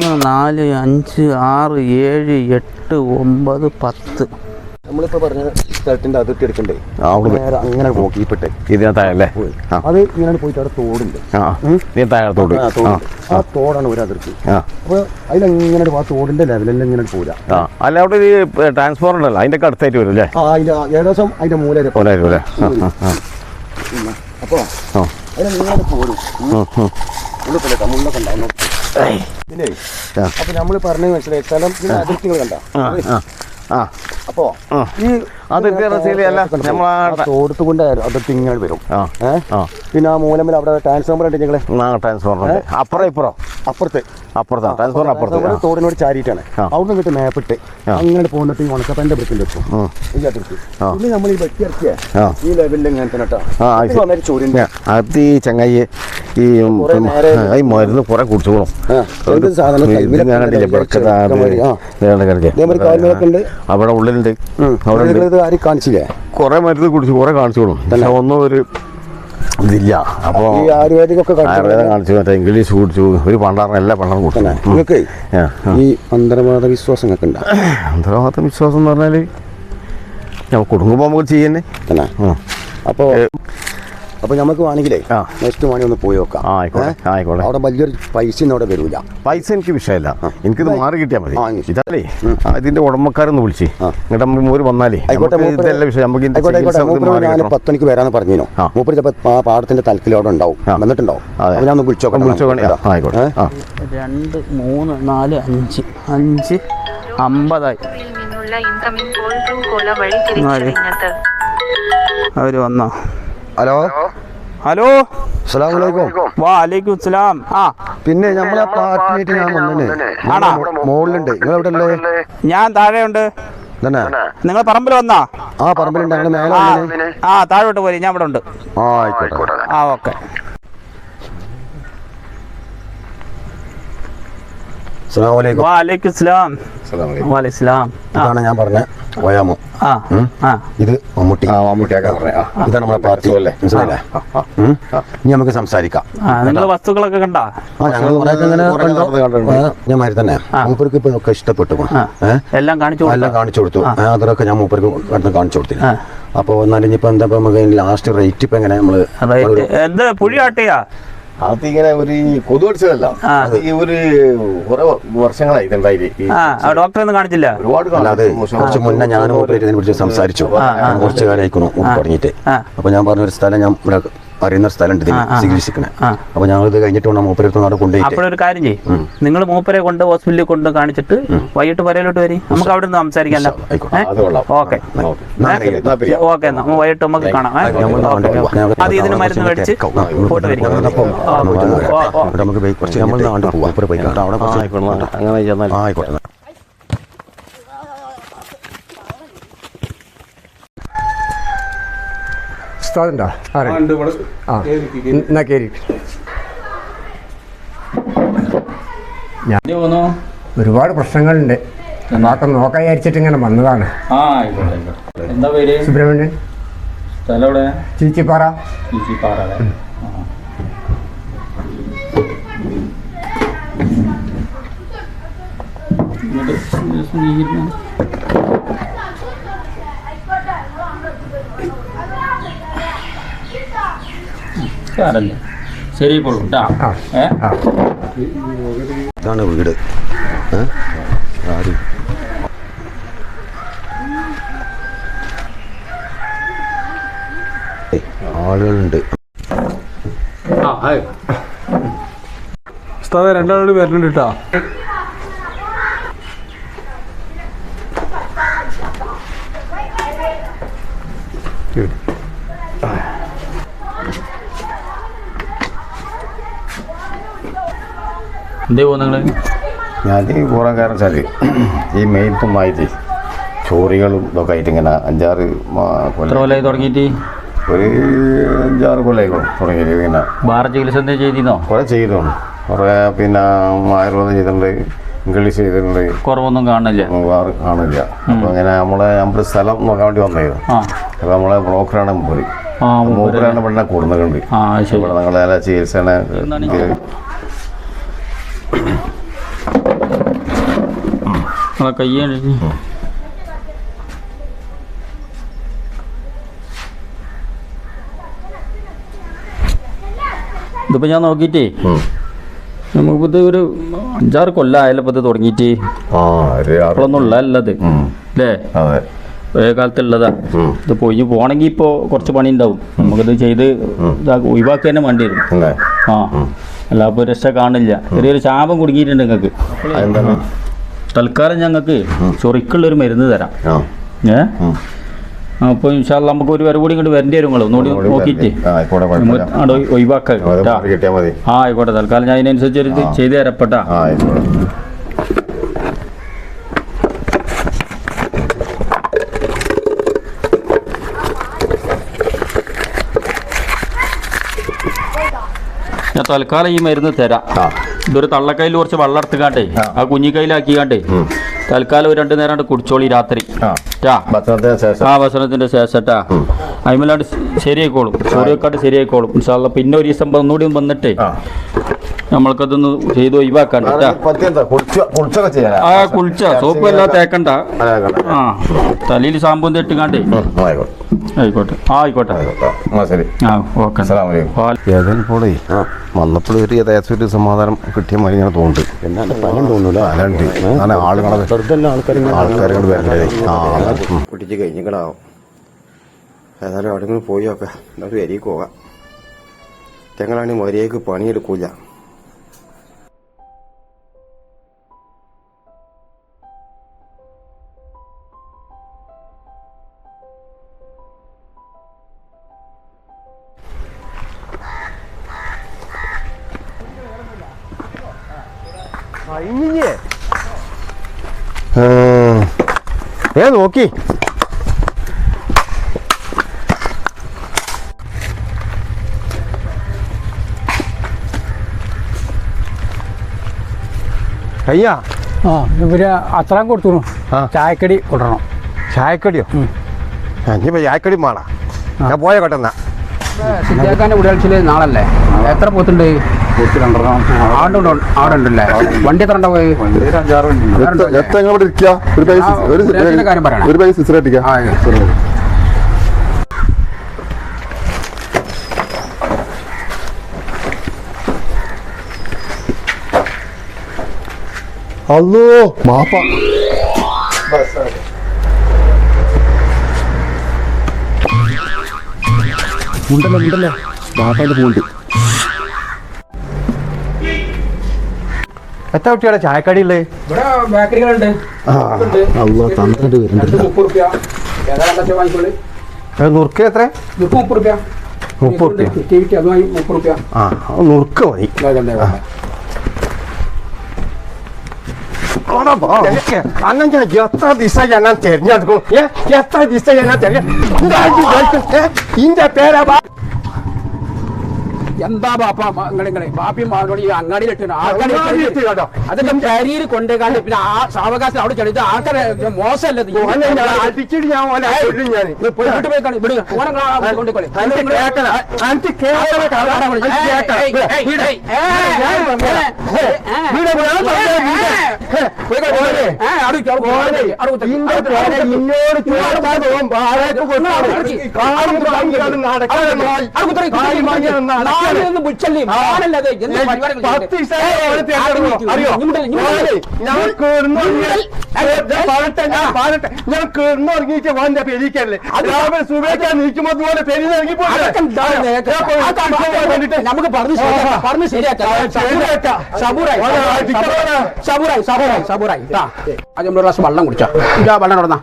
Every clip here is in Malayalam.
3 4 5 6 7 8 9 10 നമ്മളിപ്പോൾ പറഞ്ഞ സ്ഥലത്തിൻ്റെ അതിർത്തി എടുക്കണ്ടേ നേരെ അങ്ങനെ നോക്കിയിട്ടെ ഇതിനകത്തായല്ലേ അത് ഇങ്ങനെ പോയിട്ട് അവിടെ തോടുണ്ട് തോട് ആ തോടാണ് ഒരു അതിർത്തി. അപ്പോൾ അതിലെങ്ങനെ ആ തോടിൻ്റെ ലെവലിൽ ഇങ്ങനെ പോരാ. അല്ല അവിടെ ഒരു ട്രാൻസ്ഫോർ ഉണ്ടല്ലോ അതിൻ്റെ ഒക്കെ അടുത്തായിട്ട് വരും അല്ലേ? അതിൻ്റെ ഏകദേശം അതിൻ്റെ മൂല അല്ലേ? അപ്പോൾ അതിലെങ്ങനെ പോരും മുള്ളൊക്കെ ഉണ്ടായിരുന്നു. പിന്നെ അപ്പോൾ നമ്മൾ പറഞ്ഞത് മനസ്സിലായി സ്ഥലം അതിർത്തികൾ കണ്ട. അപ്പോ ഈ തോടത്ത് കൊണ്ട് അതിർത്തി ഇങ്ങനെ വരും. പിന്നെ ആ മൂലമിൽ അവിടെ ട്രാൻസ്ഫോമർ ഉണ്ട്. ഞങ്ങളെ അപ്പുറത്തെ തോടിനോട് ചാരിയിട്ടാണ്. അവിടെ നിന്നിട്ട് മേപ്പിട്ട് അങ്ങനെ പോന്നിട്ട് ഈ ഉണക്കപ്പൻ്റെ ബ്രിക്കിൻ്റെ വെക്കും ഈ അതിർത്തി. പിന്നെ നമ്മൾ ഈ വെട്ടിയിറക്കിയ ഈ ലെവലിൽ ഇങ്ങനെ തന്നെ ചോറിൻ്റെ അത് ഈ ചങ്ങായി ഈ മരുന്ന് കുറെ കുടിച്ചോളും. അവിടെ ഉള്ളിലുണ്ട്. ആരും കാണിച്ചില്ലേ? കുറെ മരുന്ന് കുടിച്ചു കുറെ കാണിച്ചോളും. ഒന്നും ഒരു ഇതില്ല. അപ്പോൾ ആയുർവേദികൊക്കെ കാണിച്ചു, മറ്റേ ഇംഗ്ലീഷ് കുടിച്ചു, ഒരു പണ്ടാറിന് എല്ലാ പണ്ടാറും കുടിച്ചു. നിങ്ങൾക്ക് ഈ അന്തർവാദ വിശ്വാസങ്ങളൊക്കെ ഉണ്ടോ? അന്തർവാദ വിശ്വാസം എന്ന് പറഞ്ഞാൽ ഞാൻ കൊടുക്കുമ്പോൾ നമുക്ക് ചെയ്യുന്നേ. അപ്പോൾ നമുക്ക് വേണമെങ്കിലേ നെക്സ്റ്റ് വേണമെങ്കിൽ ഒന്ന് പോയി നോക്കാം. ആയിക്കോട്ടെ. അവിടെ വലിയൊരു പൈസ അവിടെ വരില്ല. പൈസ എനിക്ക് വിഷയമല്ല, എനിക്കിത് മാറി കിട്ടിയാൽ മതി. ഇതല്ലേ ഇതിന്റെ ഉടമക്കാരൊന്ന് വിളിച്ച് ഇങ്ങോട്ട് നമുക്ക് വന്നാലേ ഇതല്ല വിഷയം. നമുക്ക് 10 മണിക്ക് വരാന്ന് പറഞ്ഞു. മൂപ്പര് ചിലപ്പോൾ ആ പാടത്തിന്റെ തലക്കിലവിടെ ഉണ്ടാവും, വന്നിട്ടുണ്ടാവും. ഞാൻ ഒന്ന് വിളിച്ചോക്കാം. ആയിക്കോട്ടെ. 2 3 4 5 5 50 അവര് വന്നോ? ഹലോ ഹലോ, വാലൈക്കും സലാം. പിന്നെ നമ്മളെ പാർട്ടിയായിട്ട് ഞാൻ വന്നെ മുകളിലുണ്ട്. നിങ്ങൾ എവിടെ ഉള്ളത്? ഞാൻ താഴെയുണ്ട്. നിങ്ങൾ പറമ്പിൽ വന്നാ? പറമ്പിലുണ്ട്. ഞങ്ങൾ മേലെ താഴോട്ട് പോരി, ഞാൻ ഇവിടെ ഉണ്ട്. ആയിക്കോട്ടെ. ഓക്കെ. ഇതാണ് ഞാൻ പറഞ്ഞ വയാമോ. ഇത് മമ്മൂട്ടിയൊക്കെ പറഞ്ഞ ഇതാണ് നമ്മളെ പാർട്ടി. മനസ്സിലായില്ലേ? ഇനി നമുക്ക് സംസാരിക്കാം. നിങ്ങൾ വസ്തുക്കളൊക്കെ കണ്ടാ? ഞാൻ മാതിരി തന്നെ മൂപ്പർക്ക് ഇപ്പൊ ഒക്കെ ഇഷ്ടപ്പെട്ടു. എല്ലാം കാണിച്ചു കൊടുത്തു. അതൊക്കെ ഞാൻ മൂപ്പർക്ക് കാണിച്ചു കൊടുത്തില്ല. അപ്പൊ എന്നാലും ഇനിയിപ്പോ എന്താ നമുക്ക് ലാസ്റ്റ് റേറ്റ് ഇപ്പൊ എങ്ങനെ നമ്മള് പുഴിയാട്ടിയാ? അതിങ്ങനെ ഒരു കൊതു അടിച്ചതല്ല, ഒരു കുറെ വർഷങ്ങളായി ഡോക്ടറെ ഒന്നും കാണിച്ചില്ല. അല്ലാതെ കുറച്ച് മുന്നേ ഞാനും ഇതിനെ കുറിച്ച് സംസാരിച്ചു. കുറച്ച് കാലമായിക്കണു തുടങ്ങിയിട്ട്. അപ്പൊ ഞാൻ പറഞ്ഞൊരു സ്ഥലം ഞാൻ അറിയുന്ന സ്ഥലമുണ്ട് ചികിത്സിക്കണേ. അപ്പൊ ഞങ്ങളിത് കഴിഞ്ഞിട്ട് വേണം മൂപ്പരത്ത് അവിടെ കൊണ്ടുപോയി. അപ്പോഴൊരു കാര്യം ചെയ്യും, നിങ്ങൾ മൂപ്പരെ കൊണ്ട് ഹോസ്പിറ്റലിൽ കൊണ്ട് കാണിച്ചിട്ട് വൈകിട്ട് വരയിലോട്ട് വരി, നമുക്ക് അവിടെ നിന്ന് സംസാരിക്കാമല്ലോ. ഓക്കെ ഓക്കെ, വൈകിട്ട് നമുക്ക് കാണാം. അത് ഇതിന് മരുന്ന് മേടിച്ച് പോയിട്ട് വരും. നമുക്ക് കുറച്ച് നമ്മൾ നാട്ടിൽ പോവാം. പോയി അവിടെ ആയിക്കോട്ടെ. ഉസ്താദുണ്ടോ? എന്നാ കയറി. ഒരുപാട് പ്രശ്നങ്ങളുണ്ട്. അതൊക്കെ നോക്കാൻ വിചാരിച്ചിട്ട് ഇങ്ങനെ വന്നതാണ്. സുബ്രഹ്മണ്യൻ, ചീച്ചിപ്പാറ. ശരി, ഇതാണ് വീട്. ആളുകളുണ്ട്. രണ്ടാളോട് വരുന്നുണ്ട് കേട്ടോ. എന്തേ പോകുന്നത്? ഞാൻ പോകാൻ കാരണം വെച്ചാൽ ഈ മെയിൻസുമായിട്ട് ചോറികളും ഇതൊക്കെ ആയിട്ട് ഇങ്ങനെ 5-6 കൊല്ലമായി തുടങ്ങിയിട്ട് ഒരു 5-6 കൊല്ലമായി തുടങ്ങിയിട്ട് ഇങ്ങനെ വേറെ ചികിത്സ എന്താ ചെയ്തിരുന്നോ? കുറേ ചെയ്തു. കുറേ പിന്നെ ആയുർവേദം ചെയ്തിട്ടുണ്ട്, ഇംഗ്ലീഷ് ചെയ്തിട്ടുണ്ട്. കുറവൊന്നും കാണില്ല. അപ്പോൾ അങ്ങനെ നമ്മുടെ സ്ഥലം നോക്കാൻ വേണ്ടി വന്നായിരുന്നു. അപ്പോൾ നമ്മളെ ബ്രോക്കറാണ് മൂപ്പരാണ് പെണ്ണെ കൂടുന്നുണ്ട്. ഇവിടെ നിങ്ങളെ ചികിത്സ കയ്യാണ് ഇതിപ്പോൾ ഞാൻ നോക്കിയിട്ടേ നമുക്കിത് ഒരു 5-6 കൊല്ലമായാലും ഇപ്പോൾ ഇത് തുടങ്ങിയിട്ട് അപ്പോഴൊന്നും ഉള്ളതല്ലത് അല്ലേ ഒരേ കാലത്തുള്ളതാ ഇത് പോയി പോകണമെങ്കിൽ ഇപ്പോൾ കുറച്ച് പണി ഉണ്ടാവും നമുക്കിത് ചെയ്ത് ഒഴിവാക്കി തന്നെ വേണ്ടി വരും ആ അല്ല അപ്പോൾ രക്ഷ കാണില്ല ചെറിയൊരു ശാപം കുടുങ്ങിയിട്ടുണ്ട് നിങ്ങൾക്ക് തൽക്കാലം ഞങ്ങൾക്ക് ചൊറിക്കുള്ളൊരു മരുന്ന് തരാം അപ്പോൾ ഇൻഷാല്ല നമുക്ക് ഒരു വരവ് കൂടി ഇങ്ങോട്ട് വരേണ്ടി വരും നിങ്ങൾ ഒന്നുകൂടി നോക്കിയിട്ട് അവിടെ ഒഴിവാക്കാം ആ ആയിക്കോട്ടെ തൽക്കാലം ഞാൻ അതിനനുസരിച്ച് ഒരു ചെയ്ത് തരപ്പെട്ടാ ഞാൻ തൽക്കാലം ഈ മരുന്ന് തരാം ഇതൊരു തള്ളക്കൈയിൽ കുറച്ച് വെള്ളം എടുത്തുകാണ്ടേ ആ കുഞ്ഞിക്കൈയിലാക്കിക്കാണ്ടേ തൽക്കാലം ഒരു 2 നേരം കുടിച്ചോളി രാത്രി ഭക്ഷണത്തിന്റെ ശേഷട്ടാ അതിമല്ലാണ്ട് ശരിയായിക്കോളും സൂര്യക്കാട്ട് ശരിയായിക്കോളും ഇൻഷാല്ല പിന്നെ ഒരു ദിവസം ഒന്നുകൂടി വന്നിട്ടേ നമ്മൾക്കതൊന്ന് ചെയ്ത് ഒഴിവാക്കാൻ ആ കുളിച്ച സോപ്പ് എല്ലാം തേക്കണ്ട ആ തലയിൽ സാമ്പൂന്ന് തെട്ടുകാണ്ടേ ആയിക്കോട്ടെ ആയിക്കോട്ടെ ആ ഓക്കെ ഏതായാലും പോളേ വന്നപ്പോൾ ഒരു യഥാർത്ഥ ഒരു സമാധാനം കിട്ടിയ മാതിരി ഇങ്ങനെ തോന്നുന്നുണ്ട് അല്ലാണ്ട് അങ്ങനെ ആൾക്കാരെ കുട്ടിച്ച് കഴിഞ്ഞിക്കണാവും ഏതായാലും അവിടെ പോയി നോക്കാം എന്നിട്ട് വരിക്ക് പോകാം ഞങ്ങളാണെങ്കിൽ മര്യാദക്ക് പണിയെടുക്കൂല നോക്കി അയ്യാ ഇവര് അത്രയും കൊടുത്തു ചായക്കടി കൊണ്ടുവരണം ചായക്കടിയോ ഇനിയിപ്പോ ചായക്കടി വേണം ഞാൻ പോയ കേട്ടെന്നാ സിദ്ധാക്കാന്റെ വിടൽച്ചില് നാളല്ലേ എത്ര പോത്തുണ്ട് ആടുണ്ടല്ലേ വണ്ടി എത്ര ഉണ്ടാവും കാര്യം പറയണം അല്ലോ മാപ്പ ഉണ്ടല്ലോ മാപ്പാന്റെ പോണ്ട് എത്ര കുട്ടിയുടെ ചായക്കടി ഉള്ളത് ഇവിടെ ബേക്കറികളുണ്ട് തന്നിട്ട് വരുന്നുണ്ട് 30 നുറുക്ക് എത്ര 30 30 ആ നുറുക്ക് മതി അന്ന ഞാൻ എത്ര ദിവസം ഞാൻ തെരഞ്ഞെടുക്കും എത്ര ദിവസം ഞാൻ തെരഞ്ഞെടുക്കും ഇന്റെ പേരാ എന്താ ബാപ്പ നിങ്ങളെ ബാപ്പിയും മാവനോട് ഈ അങ്ങാടിയിലിട്ട് അതിന്റെ കരിയിൽ കൊണ്ടേക്കാണ്ട് പിന്നെ ആ സാവകാശം അവിടെ ചെളിത് ആൾക്കാരെ മോശമല്ലേ ഞാൻ പെരിക്കല്ലേ രാവിലെ സുബേക്കാൻ നിൽക്കുമ്പോ നമുക്ക് പറഞ്ഞു ശരിയാക്കാം അത് നമ്മൾ പ്രാവശ്യം വെള്ളം കുടിച്ചാ വെള്ളം നടന്നാ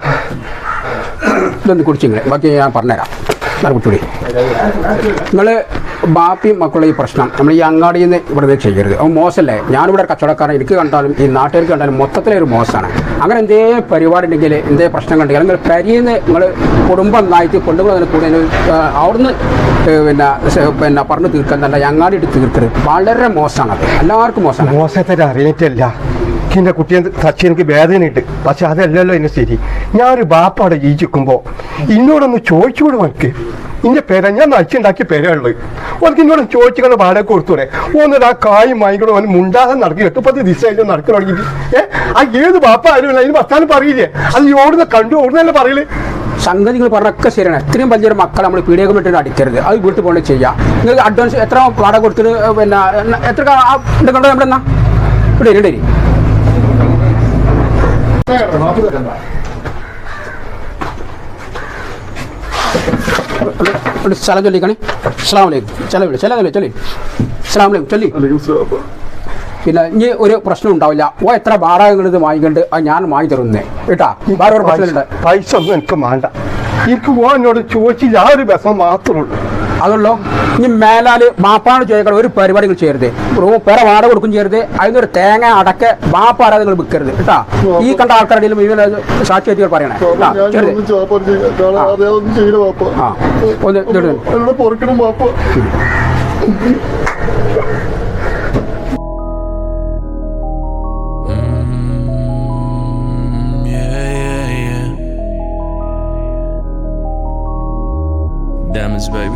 ഇതൊന്ന് കുടിച്ചിങ്ങനെ ബാക്കി ഞാൻ പറഞ്ഞുതരാം കുട്ടിയോടി നിങ്ങൾ ബാപ്പിയും മക്കളുടെ ഈ പ്രശ്നം നമ്മൾ ഈ അങ്ങാടിയിൽ നിന്ന് ഇവിടെ ചെയ്യരുത് അത് മോശമല്ലേ ഞാനിവിടെ കച്ചവടക്കാരൻ എനിക്ക് കണ്ടാലും ഈ നാട്ടുകാർക്ക് കണ്ടാലും മൊത്തത്തിലൊരു മോശമാണ് അങ്ങനെ എന്തേ പരിപാടി ഉണ്ടെങ്കിൽ എന്തേ പ്രശ്നം കണ്ടെങ്കിൽ നിങ്ങൾ പരിയിൽ നിന്ന് നിങ്ങൾ കുടുംബം നന്നായിട്ട് കൊണ്ടുപോകുന്നതിന് കൂടെ അവിടുന്ന് പിന്നെ പറഞ്ഞു തീർക്കാൻ തന്നെ അങ്ങാടി ഇട്ട് തീർക്കരുത് വളരെ മോശമാണത് എല്ലാവർക്കും മോശമാണ് മോശത്തെ അറിയിട്ടില്ല എൻ്റെ കുട്ടിയെ തച്ച് എനിക്ക് വേദനയുണ്ട് പക്ഷെ അതല്ലല്ലോ എന്നെ ശരി ഞാനൊരു ബാപ്പാടെ ജീവിക്കുമ്പോൾ ഇന്നോടൊന്ന് ചോദിച്ചുകൂടെ എനിക്ക് ഇന്റെ പേര ഞാൻ നയിച്ചുണ്ടാക്കിയ പേരുള്ളത് ഓർക്ക് ഇന്നോട് ചോദിച്ചുകൊണ്ട് വാടക കൊടുത്തൂടെ ഓന്നിട്ട് ആ കായും വാങ്ങിക്കൊണ്ട് ഓന് മുണ്ടാതെ നടക്കി 8-10 ദിവസമായിട്ട് നടക്കി തുടങ്ങിയിട്ട് ആ ഏത് ബാപ്പ ആരും അതിന് വർത്താനം പറയില്ലേ അത് ഈ ഓടുന്ന കണ്ടു ഓടുന്നല്ലേ പറയല്. സംഗതികൾ പറഞ്ഞൊക്കെ ശരിയാണ്. ഇത്രയും വലിയൊരു മക്കളെ നമ്മൾ പീഡിയക്ക് വേണ്ടിയിട്ട് അടിക്കരുത്. അത് വീട്ടിൽ പോലെ ചെയ്യാം. നിങ്ങൾക്ക് അഡ്വാൻസ് എത്ര വാടക കൊടുത്തിട്ട് പിന്നെ എത്ര കണ്ടോ നമ്മുടെ എന്നാ ഇവിടെ ഇടരി സ്ഥലം ചൊല്ലിക്കണേ. അസ്സലാമു അലൈക്കും. ചൊല്ലി അസ്സലാമു അലൈക്കും ചൊല്ലി. പിന്നെ ഇനി ഒരു പ്രശ്നം ഉണ്ടാവില്ല. ഓ എത്ര വാടകങ്ങളിത് വാങ്ങിക്കണ്ട് അത് ഞാൻ വാങ്ങി തരുന്നേ കേട്ടാ. വേറെ ഒരു പ്രശ്നമുണ്ട്. പൈസ ഒന്നും എനിക്ക് വേണ്ട. എനിക്ക് എന്നോട് ചോദിച്ചില്ല. ആ ഒരു വിഷം മാത്രമേ ഉള്ളൂ. അതുള്ളൂ. ഇനി മേലാല് ബാപ്പാണ് ചോദിക്കണം ഒരു പരിപാടികൾ ചെയ്യരുത്. പേരെ വാടക കൊടുക്കും ചെയ്യരുത്. അതിനൊരു തേങ്ങ അടക്ക ബാപ്പ ആരാ നിങ്ങൾ വിൽക്കരുത് കേട്ടാ. ഈ കണ്ട ആൾക്കാരുടെ സാക്ഷി എത്തികൾ പറയണേ കേട്ടാ. Diamonds, baby.